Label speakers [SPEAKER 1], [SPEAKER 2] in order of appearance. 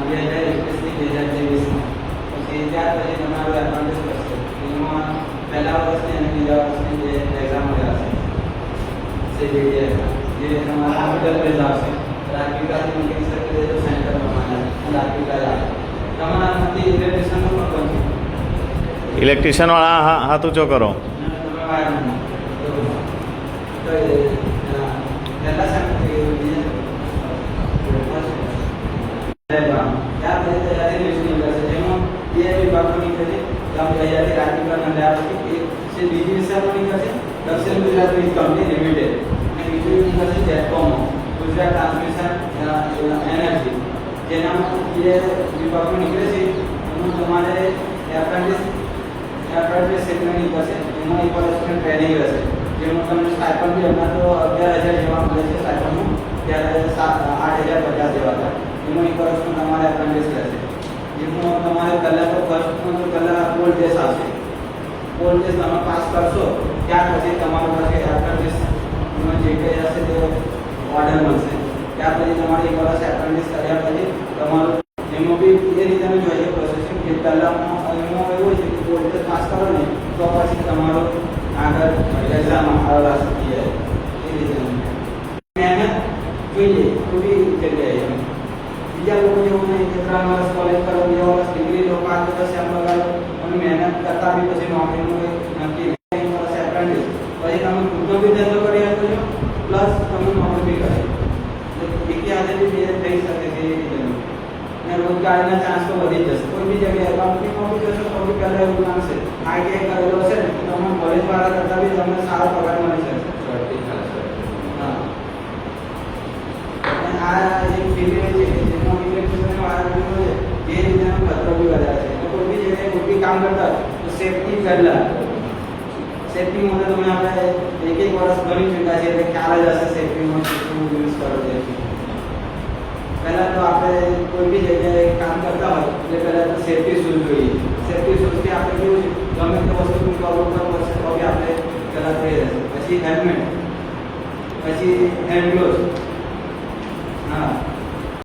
[SPEAKER 1] 2021-2023 પછી ત્યાર પછી તમારું એપ્રેન્ટિસ કરશે. એમાં પહેલા વર્ષની અને બીજા વર્ષની જે એક્ઝામ રહેશે CBT એક્ઝામ જે તમારા કોમ્પ્યુટર બેઝ આવશે. પ્રેક્ટિકલની મિટિંગ સર્ટિફિકેટ તો સેન્ટર પ્રમાણે પ્રેક્ટિકલ આવે. તમારામાંથી ઇલેક્ટ્રિશિયનનો પણ બનશે.
[SPEAKER 2] ઇલેક્ટ્રિશિયન વાળા હા તું જો કરો
[SPEAKER 1] તમે વાયરમેન તો પહેલા સેન્ટર ત્યાર પછી તૈયારી લિસ્ટની કરશે જેમાં બે વિભાગોની કરશે. તૈયારી પ્રેક્ટિકલ અને લેબોરેટરી છે. બીજી વિસ્તારોની કરશે દક્ષિણ ગુજરાત વીજ કંપની લિમિટેડ અને બીજી કરશે જેટકોમ ગુજરાત ટ્રાન્સમિશન એનર્જી. જેનામાં બે વિભાગો નીકળે છે એમાં તમારે એપ્રેન્ટિસ સેટમેન્ટ કરશે. એમાં એક વર્ષની ટ્રેનિંગ રહેશે જેમાં તમને સ્ટાઇપન્ડ બી હમણાં તો 11,000 જેવા મળે છે સ્ટાઇપન્ડનું. ત્યારે 8,050 જેવા હતા. એમાં એક વર્ષનું તમારે એપ્રેન્ટિસ રહેશે જેમાં તમારે પહેલાં તો ફર્સ્ટમાં તો પહેલાં પોલ ટેસ્ટ આવશે. પોલ ટેસ્ટ તમે પાસ કરશો ત્યાર પછી તમારું પાસે એપ્રેન્ટિસમાં જે કંઈ હશે તે ઓર્ડર મળશે. ત્યાર પછી તમારે એક વર્ષ એપ્રેન્ટિસ કર્યા પછી તમારું એમાં બી એ રીતેનું જોઈએ પ્રોસેસિંગ કે પહેલાંમાં એમાં એવું છે કે પોલ ટેસ્ટ પાસ કરો ને તો પછી તમારો આગળ એક્ઝામ આવવા શકી જાય એ રીતેનું મહેનત જોઈએ તો બી જગ્યાએ. બીજા લોકો જેવું નહીં કે 3 વર્ષ કોલેજ કરો 2 વર્ષ ડિગ્રી લો 5 વર્ષ એમ લગાડો અને મહેનત કરતા બી પછી નોકરીનું કંઈ નક્કી 1 વર્ષ એપ્રેન્ટિસ પછી તમે ખુદનો બી ધંધો કરી શકો છો પ્લસ તમે નોકરી બી કરી એકી આજે બી બે થઈ શકે છે એ રીતે. અને રોજગારીના ચાન્સ તો વધી જશે. કોઈ બી જગ્યાએ કંપનીમાં બી જશો તો બી પહેલાં એવું નામશે ITI કરેલો હશે ને તમે કોલેજવાળા કરતાં બી તમને સારો પગાર મળી શકશે. હા અને આ એક ફીલ્ડ છે જેમાં ઇલેક્ટ્રિશિયન વાળાનો જે રીતેનો ખતરો બી વધારે છે. તો કોઈ બી જગ્યાએ કોઈ બી કામ કરતા તો સેફટી પહેલાં સેફટી માટે તમે આપણે એક વર્ષ ભણી ચૂક્યા છે એટલે ખ્યાલ જ હશે સેફટીમાં શું યુઝ કરો છે. પહેલાં તો આપણે કોઈ બી જગ્યાએ કામ કરતા હોય એટલે પહેલાં તો સેફટી શૂઝ જોઈએ. સેફટી શૂઝથી આપણે કેવું છે ગમે તે વસ્તુનું કવર પડશે તો બી આપણે પહેલાં થઈ રહેશે. પછી હેલ્મેટ, પછી હેન્ડ ગ્લોવ્સ